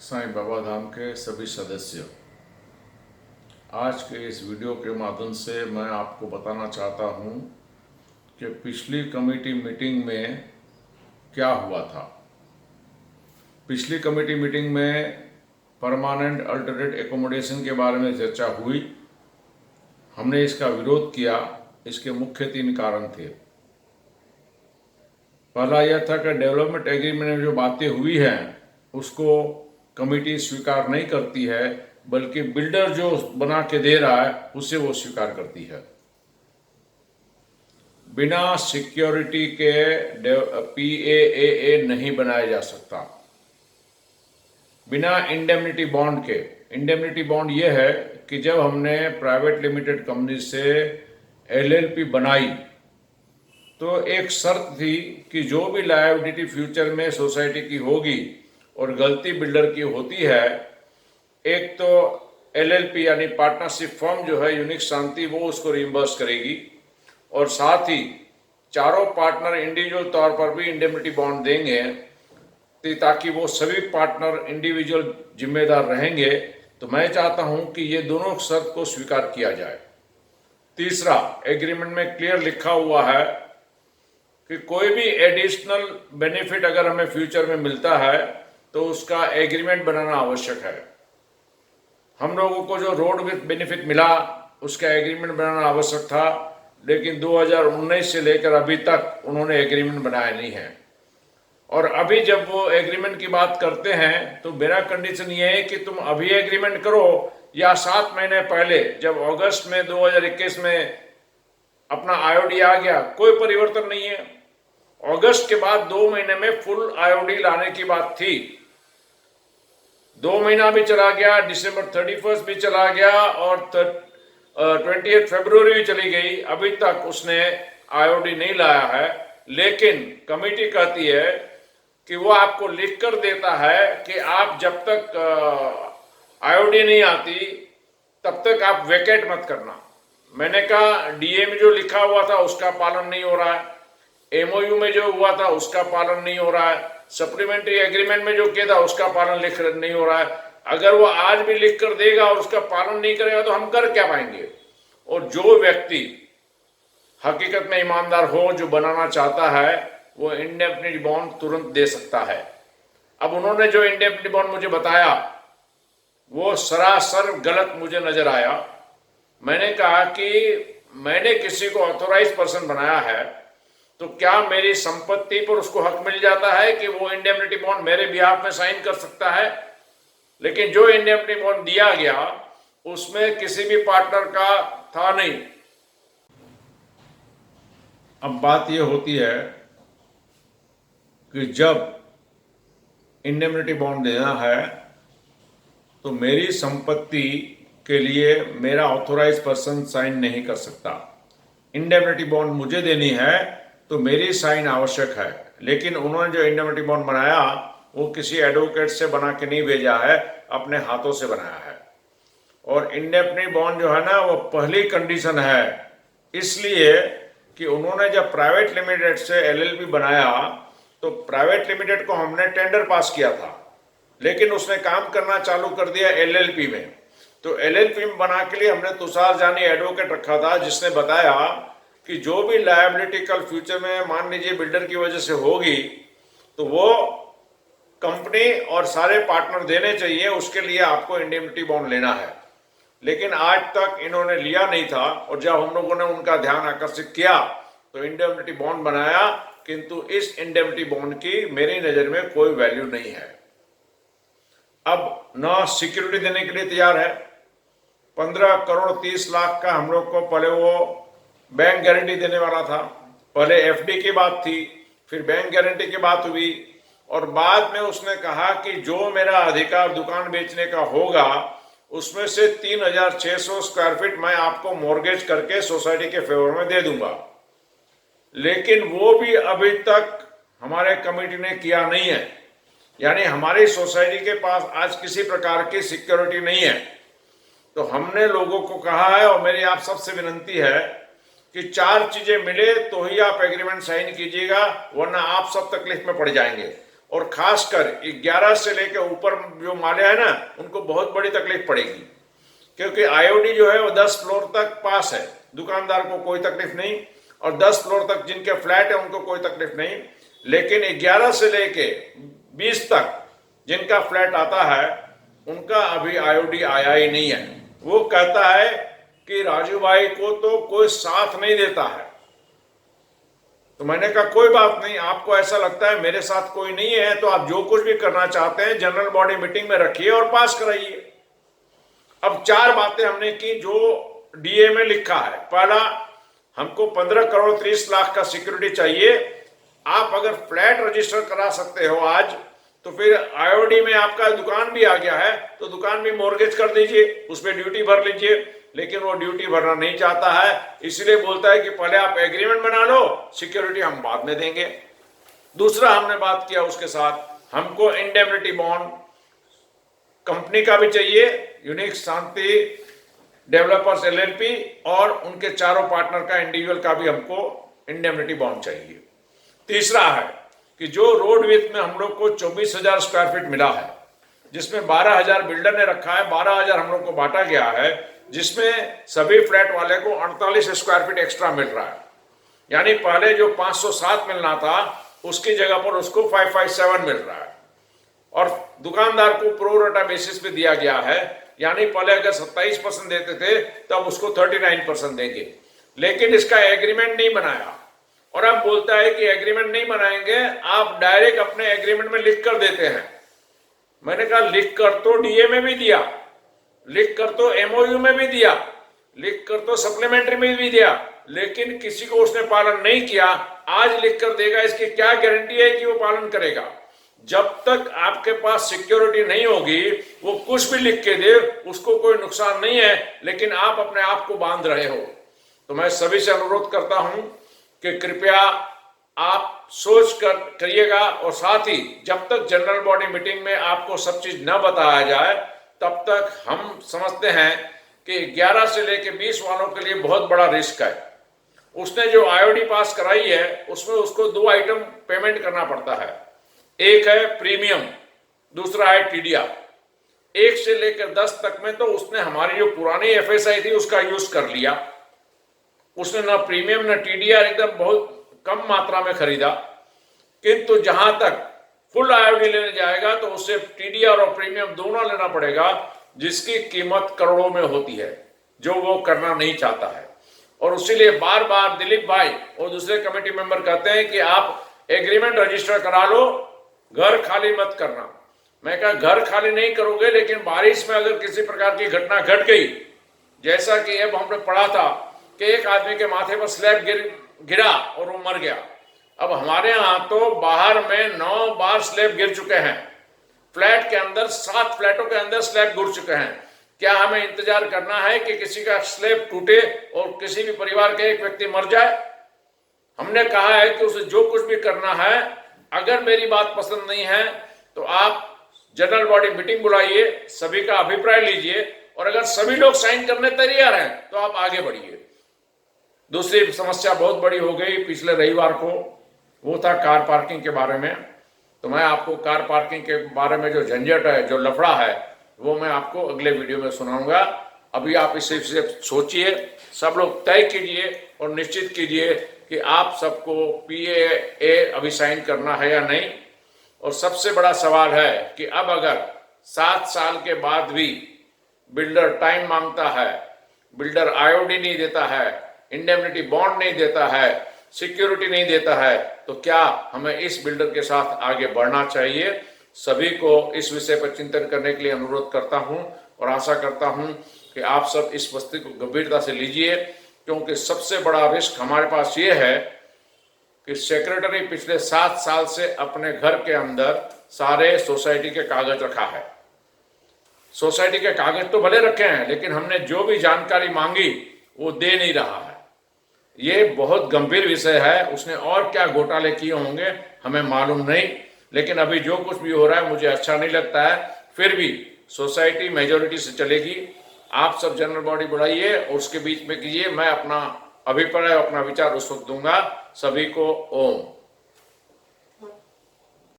साईं बाबा धाम के सभी सदस्य, आज के इस वीडियो के माध्यम से मैं आपको बताना चाहता हूं कि पिछली कमेटी मीटिंग में क्या हुआ था। पिछली कमेटी मीटिंग में परमानेंट अल्टरनेट एकोमोडेशन के बारे में चर्चा हुई। हमने इसका विरोध किया। इसके मुख्य 3 कारण थे। पहला यह था कि डेवलपमेंट एग्रीमेंट में जो बातें हुई हैं उसको कमेटी स्वीकार नहीं करती है, बल्कि बिल्डर जो बना के दे रहा है उसे वो स्वीकार करती है। बिना सिक्योरिटी के PAAA नहीं बनाया जा सकता। बिना इंडेमनिटी बॉन्ड के। इंडेमनिटी बॉन्ड ये है कि जब हमने प्राइवेट लिमिटेड कंपनी से LLP बनाई तो एक शर्त थी कि जो भी लायबिलिटी फ्यूचर में सोसाइटी की होगी और गलती बिल्डर की होती है, एक तो LLP यानी पार्टनरशिप फर्म जो है यूनिक शांति, वो उसको रिइंबर्स करेगी और साथ ही चारों पार्टनर इंडिविजुअल तौर पर भी इंडेमनिटी बॉन्ड देंगे ताकि वो सभी पार्टनर इंडिविजुअल जिम्मेदार रहेंगे। तो मैं चाहता हूं कि ये दोनों शर्त को स्वीकार किया जाए। तीसरा, एग्रीमेंट में क्लियर लिखा हुआ है कि कोई भी एडिशनल बेनिफिट अगर हमें फ्यूचर में मिलता है तो उसका एग्रीमेंट बनाना आवश्यक है। हम लोगों को जो रोड विथ बेनिफिट मिला उसका एग्रीमेंट बनाना आवश्यक था, लेकिन 2019 से लेकर अभी तक उन्होंने एग्रीमेंट बनाया नहीं है। और अभी जब वो एग्रीमेंट की बात करते हैं तो मेरा कंडीशन ये है कि तुम अभी एग्रीमेंट करो या 7 महीने पहले, जब अगस्त में 2021 में अपना IOD आ गया, कोई परिवर्तन नहीं है। अगस्त के बाद 2 महीने में फुल IOD लाने की बात थी। 2 महीना भी चला गया, दिसंबर 31 भी चला गया और 28 फरवरी भी चली गई, अभी तक उसने IOD नहीं लाया है। लेकिन कमेटी कहती है कि वो आपको लिख कर देता है कि आप जब तक IOD नहीं आती तब तक आप वेकेट मत करना। मैंने कहा DA में जो लिखा हुआ था उसका पालन नहीं हो रहा है, MOU में जो हुआ था उसका पालन नहीं हो रहा है, सप्लीमेंट्री एग्रीमेंट में जो किया था उसका पालन लिख नहीं हो रहा है। अगर वो आज भी लिख कर देगा और उसका पालन नहीं करेगा तो हम कर क्या पाएंगे। और जो व्यक्ति हकीकत में ईमानदार हो, जो बनाना चाहता है, वो इंडेमनिटी बॉन्ड तुरंत दे सकता है। अब उन्होंने जो इंडेमनिटी बॉन्ड मुझे बताया वो सरासर गलत मुझे नजर आया। मैंने कहा कि मैंने किसी को ऑथोराइज पर्सन बनाया है तो क्या मेरी संपत्ति पर उसको हक मिल जाता है कि वो इंडेमनिटी बॉन्ड मेरे बिहाफ में साइन कर सकता है। लेकिन जो इंडेमनिटी बॉन्ड दिया गया उसमें किसी भी पार्टनर का था नहीं। अब बात यह होती है कि जब इंडेमनिटी बॉन्ड देना है तो मेरी संपत्ति के लिए मेरा ऑथोराइज पर्सन साइन नहीं कर सकता। इंडेमनिटी बॉन्ड मुझे देनी है तो मेरी साइन आवश्यक है। लेकिन उन्होंने जो इंडेमनिटी बॉन्ड बनाया वो किसी एडवोकेट से बना के नहीं भेजा है, अपने हाथों से बनाया है। और इंडेमनिटी बॉन्ड जो है ना, वो पहली कंडीशन है, इसलिए कि उन्होंने जब प्राइवेट लिमिटेड से LLP बनाया तो प्राइवेट लिमिटेड को हमने टेंडर पास किया था, लेकिन उसने काम करना चालू कर दिया LLP में। तो LLP में बना के लिए हमने तुषार जानी एडवोकेट रखा था, जिसने बताया कि जो भी लायबिलिटी कल फ्यूचर में मान लीजिए बिल्डर की वजह से होगी तो वो कंपनी और सारे पार्टनर देने चाहिए, उसके लिए आपको इंडेमनिटी बॉन्ड लेना है। लेकिन आज तक इन्होंने लिया नहीं था और जब हम लोगों ने उनका ध्यान आकर्षित किया तो इंडेमनिटी बॉन्ड बनाया, किंतु इस इंडेमनिटी बॉन्ड की मेरी नजर में कोई वैल्यू नहीं है। अब ना सिक्योरिटी देने के लिए तैयार है। 15 करोड़ 30 लाख का हम लोग को पहले वो बैंक गारंटी देने वाला था। पहले FD की बात थी, फिर बैंक गारंटी की बात हुई और बाद में उसने कहा कि जो मेरा अधिकार दुकान बेचने का होगा उसमें से 3600 स्क्वायर फीट मैं आपको मॉर्गेज करके सोसाइटी के फेवर में दे दूंगा। लेकिन वो भी अभी तक हमारे कमेटी ने किया नहीं है। यानी हमारी सोसाइटी के पास आज किसी प्रकार की सिक्योरिटी नहीं है। तो हमने लोगों को कहा है और मेरी आप सबसे विनंती है कि 4 चीजें मिले तो ही आप एग्रीमेंट साइन कीजिएगा, वरना आप सब तकलीफ में पड़ जाएंगे। और खासकर 11 से लेकर ऊपर जो माले हैं ना, उनको बहुत बड़ी तकलीफ पड़ेगी, क्योंकि आईओडी जो है वो 10 फ्लोर तक पास है, दुकानदार को कोई तकलीफ नहीं, और 10 फ्लोर तक जिनके फ्लैट है उनको कोई तकलीफ नहीं, लेकिन 11 से लेके 20 तक जिनका फ्लैट आता है उनका अभी आईओडी आया ही नहीं है। वो कहता है कि राजू भाई को तो कोई साथ नहीं देता है। तो मैंने कहा कोई बात नहीं, आपको ऐसा लगता है मेरे साथ कोई नहीं है तो आप जो कुछ भी करना चाहते हैं जनरल बॉडी मीटिंग में रखिए और पास कराइए। अब 4 बातें हमने की जो डीए में लिखा है। पहला, हमको 15 करोड़ 30 लाख का सिक्योरिटी चाहिए। आप अगर फ्लैट रजिस्टर करा सकते हो आज, तो फिर आईओडी में आपका दुकान भी आ गया है तो दुकान भी मॉर्गेज कर दीजिए, उस पर ड्यूटी भर लीजिए। लेकिन वो ड्यूटी भरना नहीं चाहता है, इसलिए बोलता है कि पहले आप एग्रीमेंट बना लो, सिक्योरिटी हम बाद में देंगे। दूसरा, हमने बात किया उसके साथ, हमको इंडेमनिटी बॉन्ड कंपनी का भी चाहिए, यूनिक शांति डेवलपर्स एलएलपी, और उनके चारों पार्टनर का इंडिविजुअल का भी हमको इंडेमनिटी बॉन्ड चाहिए। तीसरा है कि जो रोड विथ में हम लोग को 24,000 स्क्वायर फीट मिला है, जिसमें 12,000 बिल्डर ने रखा है, 12,000 हम लोग को बांटा गया है, जिसमें सभी फ्लैट वाले को 48 स्क्वायर फीट एक्स्ट्रा मिल रहा है। यानी पहले जो 507 मिलना था उसकी जगह पर उसको 557 मिल रहा है, और दुकानदार को प्रो रेटा बेसिस पे दिया गया है। यानी पहले अगर 27% देते थे तब उसको 39% देंगे, लेकिन इसका एग्रीमेंट नहीं बनाया, और अब बोलता है कि एग्रीमेंट नहीं बनाएंगे, आप डायरेक्ट अपने एग्रीमेंट में लिख कर देते हैं। मैंने कहा लिख कर तो डीए में भी दिया, लिख कर तो एमओयू में भी दिया, लिख कर तो सप्लीमेंट्री में भी दिया, लेकिन किसी को उसने पालन नहीं किया। आज लिख कर देगा, इसकी क्या गारंटी है कि वो पालन करेगा? जब तक आपके पास सिक्योरिटी नहीं होगी, वो कुछ भी लिख के दे, उसको कोई नुकसान नहीं है, लेकिन आप अपने आप को बांध रहे हो। तो मैं सभी से अनुरोध करता हूं कि कृपया आप सोच कर करिएगा, और साथ ही जब तक जनरल बॉडी मीटिंग में आपको सब चीज न बताया जाए, तब तक हम समझते हैं कि 11 से लेकर 20 वालों के लिए बहुत बड़ा रिस्क है। उसने जो आईओडी पास कराई है उसमें उसको 2 आइटम पेमेंट करना पड़ता है, एक है प्रीमियम, दूसरा है टीडीआर। 1 से लेकर 10 तक में तो उसने हमारी जो पुरानी एफएसआई थी उसका यूज कर लिया, उसने ना प्रीमियम ना टीडीआर, एकदम बहुत कम मात्रा में खरीदा। किंतु जहां तक फुल आईओडी लेने जाएगा तो उससे टीडीआर और प्रीमियम दोनों लेना पड़ेगा, जिसकी कीमत करोड़ों में होती है, जो वो करना नहीं चाहता है। और इसीलिए बार बार दिलीप भाई और दूसरे कमेटी मेंबर कहते हैं कि आप एग्रीमेंट रजिस्टर करा लो, घर खाली मत करना। मैं कहा घर खाली नहीं करोगे, लेकिन बारिश में अगर किसी प्रकार की घटना घट गई, जैसा कि अब हमने पढ़ा था कि एक आदमी के माथे पर स्लैब गिरा और वो मर गया। अब हमारे यहाँ तो बाहर में 9 बार स्लैब गिर चुके हैं, फ्लैट के अंदर 7 फ्लैटों के अंदर स्लैब गिर चुके हैं। क्या हमें इंतजार करना है कि किसी का स्लैब टूटे और किसी भी परिवार के एक व्यक्ति मर जाए? हमने कहा है कि उसे जो कुछ भी करना है, अगर मेरी बात पसंद नहीं है तो आप जनरल बॉडी मीटिंग बुलाइए, सभी का अभिप्राय लीजिए, और अगर सभी लोग साइन करने तैयार हैं तो आप आगे बढ़िए। दूसरी समस्या बहुत बड़ी हो गई पिछले रविवार को, वो था कार पार्किंग के बारे में। तो मैं आपको कार पार्किंग के बारे में जो झंझट है, जो लफड़ा है, वो मैं आपको अगले वीडियो में सुनाऊंगा। अभी आप इसे सोचिए, सब लोग तय कीजिए और निश्चित कीजिए कि आप सबको PAA अभी साइन करना है या नहीं। और सबसे बड़ा सवाल है कि अब अगर 7 साल के बाद भी बिल्डर टाइम मांगता है, बिल्डर आईओडी नहीं देता है, इंडेमनिटी बॉन्ड नहीं देता है, सिक्योरिटी नहीं देता है, तो क्या हमें इस बिल्डर के साथ आगे बढ़ना चाहिए? सभी को इस विषय पर चिंतन करने के लिए अनुरोध करता हूं, और आशा करता हूं कि आप सब इस वस्तु को गंभीरता से लीजिए, क्योंकि सबसे बड़ा रिस्क हमारे पास ये है कि सेक्रेटरी पिछले 7 साल से अपने घर के अंदर सारे सोसाइटी के कागज रखा है। सोसाइटी के कागज तो भले रखे हैं, लेकिन हमने जो भी जानकारी मांगी वो दे नहीं रहा है। ये बहुत गंभीर विषय है। उसने और क्या घोटाले किए होंगे हमें मालूम नहीं, लेकिन अभी जो कुछ भी हो रहा है मुझे अच्छा नहीं लगता है। फिर भी सोसाइटी मेजोरिटी से चलेगी। आप सब जनरल बॉडी बढ़ाइए और उसके बीच में कीजिए। मैं अपना अभिप्राय, अपना विचार उस वक्त दूंगा। सभी को ओम।